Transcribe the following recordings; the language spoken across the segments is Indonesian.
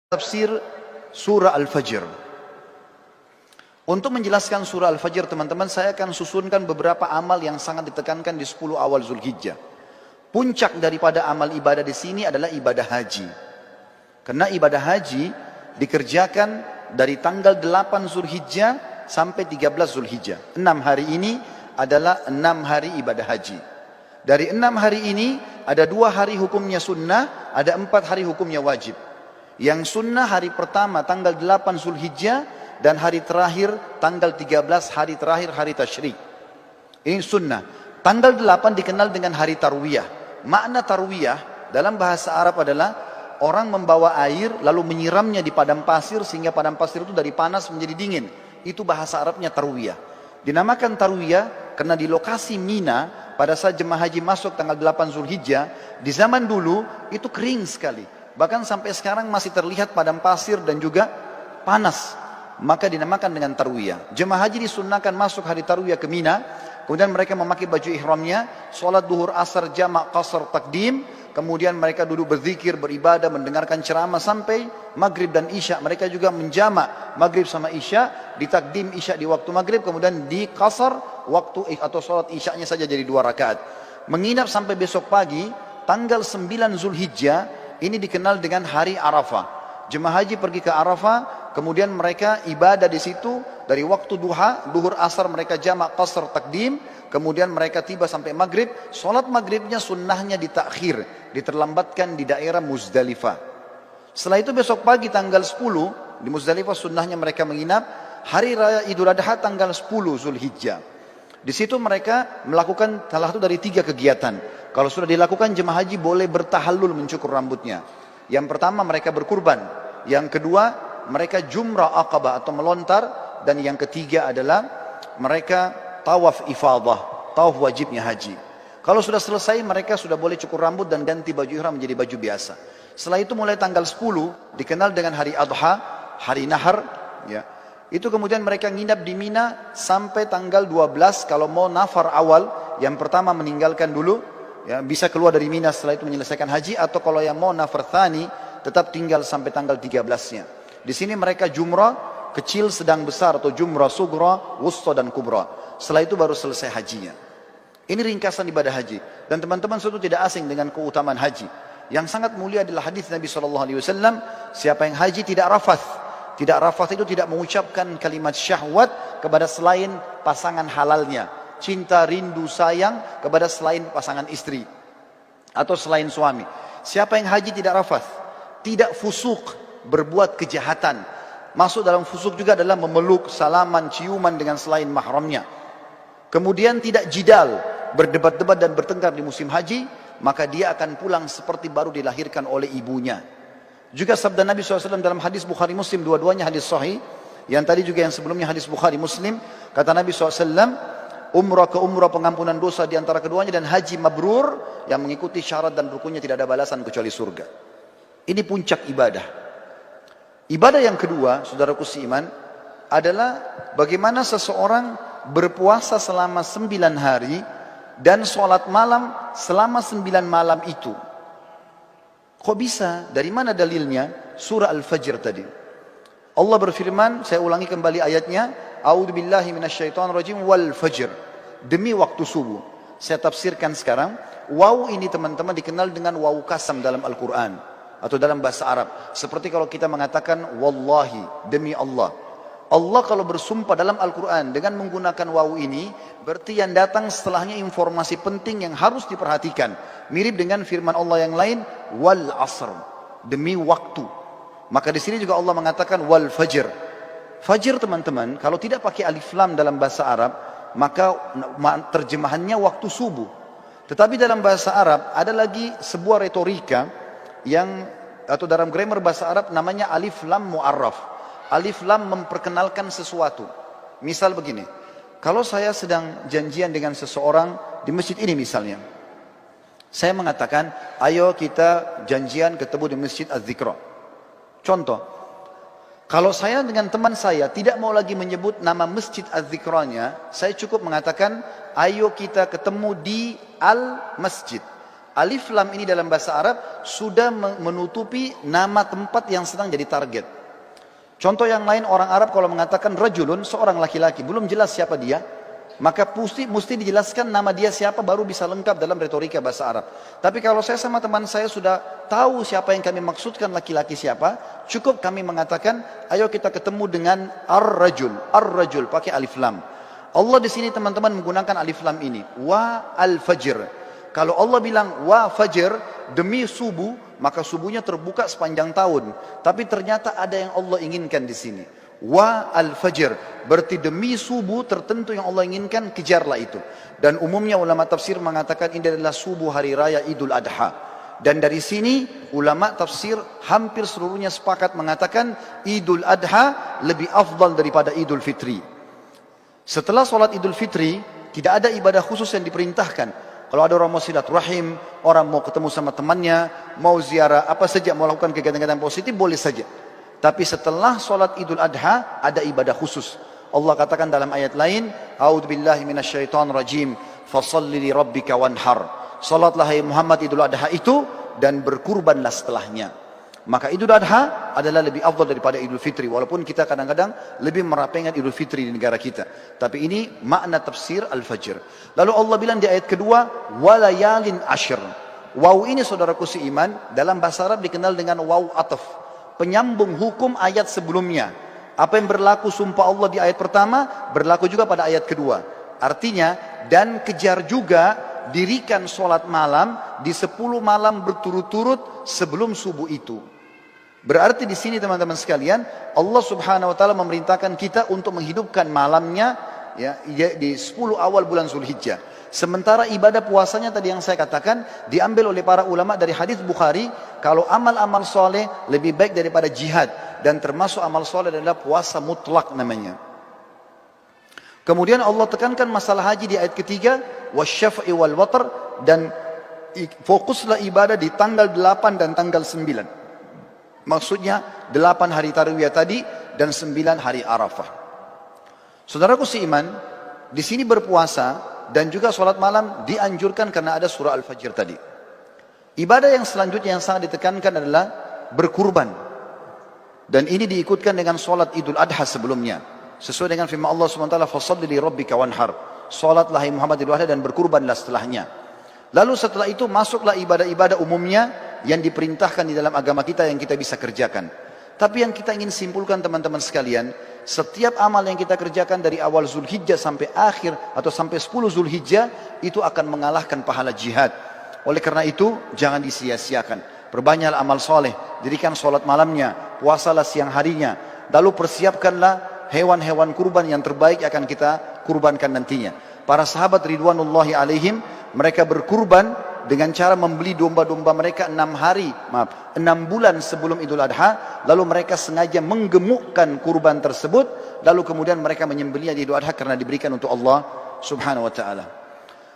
Tafsir surah Al-Fajr. Untuk menjelaskan surah Al-Fajr, teman-teman, saya akan susunkan beberapa amal yang sangat ditekankan di 10 awal Zulhijjah. Puncak daripada amal ibadah di sini adalah ibadah haji. Karena ibadah haji dikerjakan dari tanggal 8 Zulhijjah sampai 13 Zulhijjah. 6 hari ini adalah 6 hari ibadah haji. Dari 6 hari ini ada 2 hari hukumnya sunnah, ada 4 hari hukumnya wajib. Yang sunnah hari pertama tanggal 8 Zulhijjah dan hari terakhir tanggal 13 hari terakhir hari tasyrik. Ini sunnah. Tanggal 8 dikenal dengan hari tarwiyah. Makna tarwiyah dalam bahasa Arab adalah orang membawa air lalu menyiramnya di padang pasir sehingga padang pasir itu dari panas menjadi dingin. Itu bahasa Arabnya tarwiyah. Dinamakan tarwiyah karena di lokasi Mina pada saat jemaah haji masuk tanggal 8 Zulhijjah, di zaman dulu itu kering sekali. Bahkan sampai sekarang masih terlihat padang pasir dan juga panas. Maka dinamakan dengan tarwiyah. Jemaah haji disunnahkan masuk hari tarwiyah ke Mina. Kemudian mereka memakai baju ihramnya. Sholat duhur asar jamak qasar takdim. Kemudian mereka duduk berzikir, beribadah, mendengarkan ceramah sampai maghrib dan isya. Mereka juga menjamak maghrib sama isya. Ditakdim isya di waktu maghrib. Kemudian di qasar waktu atau sholat isyanya saja jadi 2 rakaat. Menginap sampai besok pagi. Tanggal 9 Zulhijjah. Ini dikenal dengan hari Arafah. Jemaah haji pergi ke Arafah, kemudian mereka ibadah di situ dari waktu duha, duhur asar mereka jamak qasar takdim, kemudian mereka tiba sampai maghrib. Solat maghribnya sunnahnya ditakhir, diterlambatkan di daerah Muzdalifah. Setelah itu besok pagi tanggal 10 di Muzdalifah sunnahnya mereka menginap. Hari raya Idul Adha tanggal 10 Zulhijjah. Di situ mereka melakukan salah satu dari 3 kegiatan. Kalau sudah dilakukan, jemaah haji boleh bertahallul mencukur rambutnya. Yang pertama mereka berkurban. Yang kedua mereka jumrah aqabah atau melontar. Dan yang ketiga adalah mereka tawaf ifadah, tawaf wajibnya haji. Kalau sudah selesai mereka sudah boleh cukur rambut dan ganti baju ihram menjadi baju biasa. Setelah itu mulai tanggal 10 dikenal dengan hari Adha, hari Nahar. Ya. Itu kemudian mereka nginap di Mina sampai tanggal 12 kalau mau nafar awal. Yang pertama meninggalkan dulu. Ya, bisa keluar dari Mina setelah itu menyelesaikan haji, atau kalau yang mau nafar thani tetap tinggal sampai tanggal 13-nya. Di sini mereka jumrah kecil, sedang, besar, atau jumrah sugra, wusta dan kubra. Setelah itu baru selesai hajinya. Ini ringkasan ibadah haji. Dan teman-teman suatu tidak asing dengan keutamaan haji. Yang sangat mulia adalah hadis Nabi SAW, siapa yang haji tidak rafath. Tidak rafath itu tidak mengucapkan kalimat syahwat kepada selain pasangan halalnya. Cinta, rindu, sayang kepada selain pasangan istri atau selain suami. Siapa yang haji tidak rafath, tidak fusuk, berbuat kejahatan. Masuk dalam fusuk juga adalah memeluk, salaman, ciuman dengan selain mahramnya. Kemudian tidak jidal, berdebat-debat dan bertengkar di musim haji, maka dia akan pulang seperti baru dilahirkan oleh ibunya. Juga sabda Nabi SAW dalam hadis Bukhari Muslim, dua-duanya hadis sahih. Yang tadi juga yang sebelumnya hadis Bukhari Muslim, kata Nabi SAW, umrah ke umrah pengampunan dosa di antara keduanya, dan haji mabrur yang mengikuti syarat dan rukunnya tidak ada balasan kecuali surga. Ini puncak ibadah. Ibadah yang kedua, saudaraku seiman, adalah bagaimana seseorang berpuasa selama 9 hari dan sholat malam selama 9 malam itu. Kok bisa? Dari mana dalilnya? Surah Al-Fajr tadi. Allah berfirman, saya ulangi kembali ayatnya, A'udzubillahi minasyaitonirrajim wal fajr. Demi waktu subuh. Saya tafsirkan sekarang. Waw ini teman-teman dikenal dengan waw kasam dalam Al-Quran. Atau dalam bahasa Arab. Seperti kalau kita mengatakan wallahi, demi Allah. Allah kalau bersumpah dalam Al-Quran dengan menggunakan waw ini, berarti yang datang setelahnya informasi penting yang harus diperhatikan. Mirip dengan firman Allah yang lain, wal asr. Demi waktu. Maka di sini juga Allah mengatakan wal fajr. Fajr teman-teman, kalau tidak pakai alif lam dalam bahasa Arab, maka terjemahannya waktu subuh. Tetapi dalam bahasa Arab ada lagi sebuah retorika yang, atau dalam grammar bahasa Arab namanya alif lam mu'arraf. Alif lam memperkenalkan sesuatu. Misal begini, kalau saya sedang janjian dengan seseorang di masjid ini misalnya, saya mengatakan, ayo kita janjian ketemu di masjid Az-Zikra. Contoh, kalau saya dengan teman saya tidak mau lagi menyebut nama masjid Az-Zikranya, saya cukup mengatakan, ayo kita ketemu di Al-Masjid. Alif lam ini dalam bahasa Arab sudah menutupi nama tempat yang sedang jadi target. Contoh yang lain, orang Arab kalau mengatakan rajulun, seorang laki-laki, belum jelas siapa dia, maka mesti dijelaskan nama dia siapa baru bisa lengkap dalam retorika bahasa Arab. Tapi kalau saya sama teman saya sudah tahu siapa yang kami maksudkan laki-laki siapa, cukup kami mengatakan, ayo kita ketemu dengan ar-rajul pakai alif lam. Allah di sini teman-teman menggunakan alif lam ini, wa al-fajr. Kalau Allah bilang wa fajr, demi subuh, maka subuhnya terbuka sepanjang tahun. Tapi ternyata ada yang Allah inginkan di sini. Wa al-fajr, berarti demi subuh tertentu yang Allah inginkan, kejarlah itu. Dan umumnya ulama tafsir mengatakan ini adalah subuh hari raya Idul Adha. Dan dari sini ulama tafsir hampir seluruhnya sepakat mengatakan Idul Adha lebih afdal daripada Idul Fitri. Setelah sholat Idul Fitri tidak ada ibadah khusus yang diperintahkan. Kalau ada orang mau silaturahim, orang mau ketemu sama temannya, mau ziarah, apa saja, mau lakukan kegiatan-kegiatan positif, boleh saja. Tapi setelah sholat Idul Adha ada ibadah khusus. Allah katakan dalam ayat lain, A'udzubillahi minasyaitonir rajim, fasholli li rabbika wanhar. Salatlah hai Muhammad Idul Adha itu dan berkurbanlah setelahnya. Maka Idul Adha adalah lebih afdal daripada Idul Fitri, walaupun kita kadang-kadang lebih merapengan Idul Fitri di negara kita. Tapi ini makna tafsir Al-Fajr. Lalu Allah bilang di ayat kedua, walayalin ashr. Waw ini saudaraku seiman dalam bahasa Arab dikenal dengan waw ataf, penyambung hukum ayat sebelumnya. Apa yang berlaku sumpah Allah di ayat pertama berlaku juga pada ayat kedua. Artinya, dan kejar juga dirikan sholat malam di 10 malam berturut-turut sebelum subuh itu. Berarti di sini teman-teman sekalian, Allah Subhanahu wa taala memerintahkan kita untuk menghidupkan malamnya ya di 10 awal bulan Zulhijjah. Sementara ibadah puasanya tadi yang saya katakan diambil oleh para ulama dari hadis Bukhari, kalau amal-amal soleh lebih baik daripada jihad, dan termasuk amal soleh adalah puasa mutlak namanya. Kemudian Allah tekankan masalah haji di ayat ketiga, wasyaf'i wal watr, dan fokuslah ibadah di tanggal 8 dan tanggal 9. Maksudnya 8 hari tarwiyah tadi dan 9 hari Arafah. Saudaraku seiman, di sini berpuasa dan juga sholat malam dianjurkan karena ada surah Al-Fajr tadi. Ibadah yang selanjutnya yang sangat ditekankan adalah berkurban. Dan ini diikutkan dengan sholat Idul Adha sebelumnya. Sesuai dengan firman Allah SWT, fasholli li rabbika wanhar. Sholatlah hai Muhammad Idul Adha dan berkurbanlah setelahnya. Lalu setelah itu masuklah ibadah-ibadah umumnya yang diperintahkan di dalam agama kita yang kita bisa kerjakan. Tapi yang kita ingin simpulkan teman-teman sekalian, setiap amal yang kita kerjakan dari awal Zulhijjah sampai akhir atau sampai 10 Zulhijjah itu akan mengalahkan pahala jihad. Oleh karena itu jangan disia-siakan. Perbanyaklah amal soleh, dirikan sholat malamnya, puasalah siang harinya, lalu persiapkanlah hewan-hewan kurban yang terbaik akan kita kurbankan nantinya. Para sahabat ridwanullahi alaihim, mereka berkurban dengan cara membeli domba-domba mereka 6 bulan sebelum Idul Adha, lalu mereka sengaja menggemukkan kurban tersebut, lalu kemudian mereka menyembelihnya di Idul Adha karena diberikan untuk Allah Subhanahu wa taala.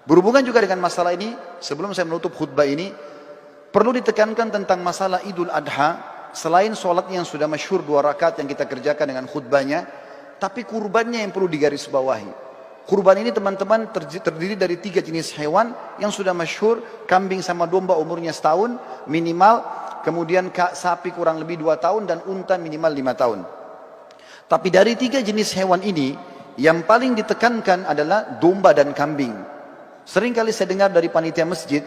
Berhubungan juga dengan masalah ini, sebelum saya menutup khutbah ini, perlu ditekankan tentang masalah Idul Adha. Selain sholatnya yang sudah masyhur 2 rakaat yang kita kerjakan dengan khutbahnya, tapi kurbannya yang perlu digarisbawahi. Kurban ini teman-teman terdiri dari 3 jenis hewan yang sudah masyhur, kambing sama domba umurnya setahun minimal, kemudian sapi kurang lebih 2 tahun, dan unta minimal 5 tahun. Tapi dari 3 jenis hewan ini, yang paling ditekankan adalah domba dan kambing. Sering kali saya dengar dari panitia masjid,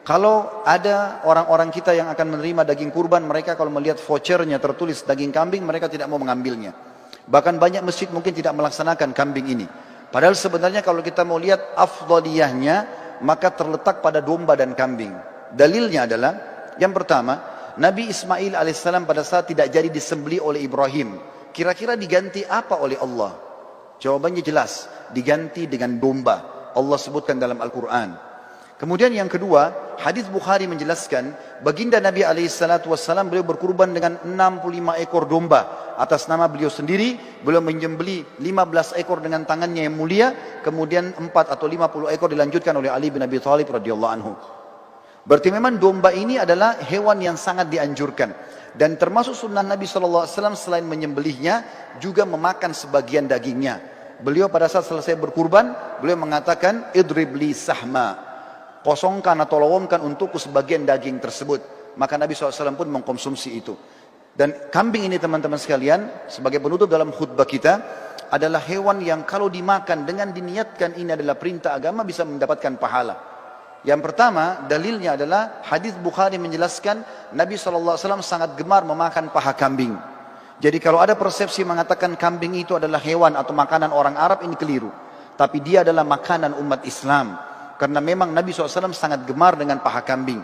kalau ada orang-orang kita yang akan menerima daging kurban, mereka kalau melihat vouchernya tertulis daging kambing, mereka tidak mau mengambilnya. Bahkan banyak masjid mungkin tidak melaksanakan kambing ini. Padahal sebenarnya kalau kita mau lihat afdaliyahnya, maka terletak pada domba dan kambing. Dalilnya adalah, yang pertama, Nabi Ismail alaihissalam pada saat tidak jadi disembelih oleh Ibrahim, kira-kira diganti apa oleh Allah? Jawabannya jelas, diganti dengan domba. Allah sebutkan dalam Al-Quran. Kemudian yang kedua, hadis Bukhari menjelaskan, baginda Nabi SAW beliau berkurban dengan 65 ekor domba atas nama beliau sendiri. Beliau menyembelih 15 ekor dengan tangannya yang mulia, kemudian 4 atau 50 ekor dilanjutkan oleh Ali bin Abi Thalib radhiyallahu anhu. Berarti memang domba ini adalah hewan yang sangat dianjurkan, dan termasuk sunnah Nabi SAW selain menyembelihnya juga memakan sebagian dagingnya. Beliau pada saat selesai berkurban, beliau mengatakan idrib li sahma, kosongkan atau lowongkan untukku sebagian daging tersebut. Maka Nabi SAW pun mengkonsumsi itu. Dan kambing ini teman-teman sekalian, sebagai penutup dalam khutbah kita, adalah hewan yang kalau dimakan dengan diniatkan ini adalah perintah agama bisa mendapatkan pahala. Yang pertama, dalilnya adalah hadis Bukhari menjelaskan Nabi SAW sangat gemar memakan paha kambing. Jadi kalau ada persepsi mengatakan kambing itu adalah hewan atau makanan orang Arab, ini keliru. Tapi dia adalah makanan umat Islam. Karena memang Nabi SAW sangat gemar dengan paha kambing.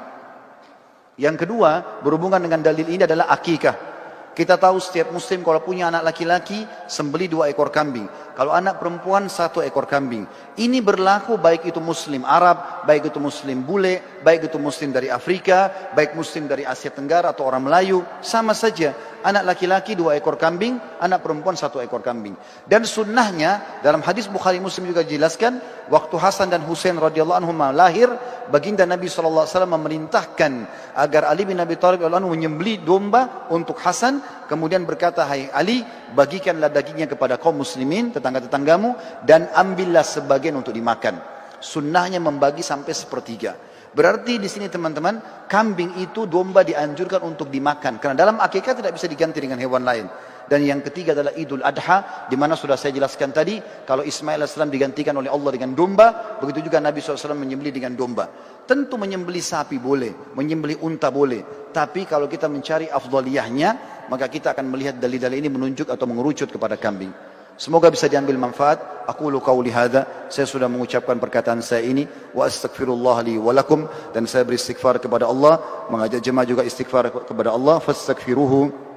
Yang kedua, berhubungan dengan dalil ini adalah akikah. Kita tahu setiap muslim kalau punya anak laki-laki, sembeli 2 ekor kambing. Kalau anak perempuan 1 ekor kambing. Ini berlaku baik itu muslim Arab, baik itu muslim bule, baik itu muslim dari Afrika, baik muslim dari Asia Tenggara atau orang Melayu. Sama saja, anak laki-laki 2 ekor kambing, anak perempuan 1 ekor kambing. Dan sunnahnya, dalam hadis Bukhari Muslim juga dijelaskan, waktu Hasan dan Husain radhiyallahu anhum lahir, baginda Nabi SAW memerintahkan agar Ali bin Abi Thalib radhiyallahu anhu menyembelih domba untuk Hasan, kemudian berkata, hai Ali, bagikanlah dagingnya kepada kaum muslimin, tetangga-tetanggamu, dan ambillah sebagian untuk dimakan. Sunnahnya membagi sampai 1/3. Berarti di sini teman-teman, kambing itu domba dianjurkan untuk dimakan, karena dalam akikah tidak bisa diganti dengan hewan lain. Dan yang ketiga adalah Idul Adha, di mana sudah saya jelaskan tadi, kalau Ismail AS digantikan oleh Allah dengan domba, begitu juga Nabi SAW menyembelih dengan domba. Tentu menyembelih sapi boleh, menyembelih unta boleh, tapi kalau kita mencari afdaliyahnya, maka kita akan melihat dalil-dalil ini menunjuk atau mengerucut kepada kambing. Semoga bisa diambil manfaat. Aqulu qauli hadza, saya sudah mengucapkan perkataan saya ini, wa astaghfirullah li wa lakum, dan saya beristighfar kepada Allah, mengajak jemaah juga istighfar kepada Allah, fastaghfiruhu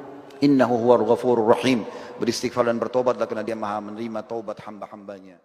innahu huwal ghafurur rahim. Beristighfar dan bertobatlah karena Dia Maha menerima taubat hamba-hambanya.